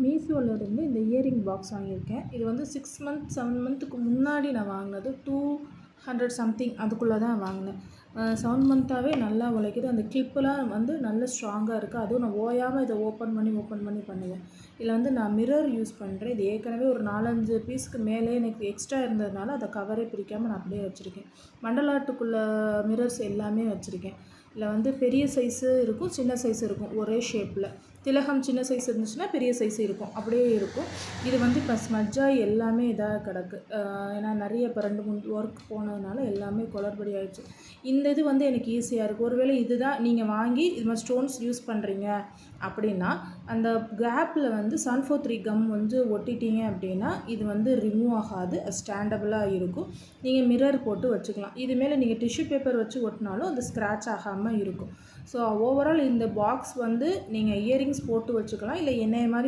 மீஷோவிலேருந்து இந்த earring box வாங்கியிருக்கேன். இது வந்து 6 மந்த் 7 மந்த்துக்கு முன்னாடி நான் வாங்கினது. 200 சம்திங் அதுக்குள்ளே தான் வாங்கினேன். 7 மந்த்தாகவே நல்லா உழைக்குது. அந்த கிளிப்பெலாம் வந்து நல்ல ஸ்ட்ராங்காக இருக்குது. அதுவும் நான் ஓயாமல் இதை ஓப்பன் பண்ணி பண்ணுவேன். இதில் வந்து நான் மிரர் யூஸ் பண்ணுறேன். இது ஏற்கனவே ஒரு 4-5 பீஸ்க்கு மேலே எனக்கு எக்ஸ்ட்ரா இருந்ததுனால அதை கவரே பிரிக்காமல் நான் அப்படியே வச்சுருக்கேன். மண்டலாட்டுக்குள்ள மிரர்ஸ் எல்லாமே வச்சுருக்கேன். இதில் வந்து பெரிய சைஸு இருக்கும், சின்ன சைஸ் இருக்கும் ஒரே ஷேப்பில். திலகம் சின்ன சைஸ் இருந்துச்சுன்னா பெரிய சைஸ் இருக்கும், அப்படியே இருக்கும். இது வந்து இப்போ ஸ்மட்ஜாக எல்லாமே இதாக கிடக்கு. ஏன்னா நிறைய இப்போ 2-3 ஒர்க் போனதுனால எல்லாமே குளறுபடி ஆகிடுச்சு. இந்த இது வந்து எனக்கு ஈஸியாக இருக்குது. ஒருவேளை இது தான் நீங்கள் வாங்கி இது மாதிரி ஸ்டோன்ஸ் யூஸ் பண்ணுறீங்க அப்படின்னா அந்த கேப்பில் வந்து சன்ஃபோத்ரி கம் வந்து ஒட்டிட்டீங்க அப்படின்னா இது வந்து ரிமூவ் ஆகாது, ஸ்டாண்டபிளாக இருக்கும். நீங்கள் மிரர் போட்டு வச்சுக்கலாம். இது மேலே நீங்கள் டிஷ்யூ பேப்பர் வச்சு ஒட்டினாலும் அது ஸ்க்ராட்ச் ஆகாமல் இருக்கும். ஸோ ஓவரால் இந்த பாக்ஸ் வந்து நீங்கள் இயரிங்ஸ் போட்டு வச்சுக்கலாம், இல்லை என்னைய மாதிரி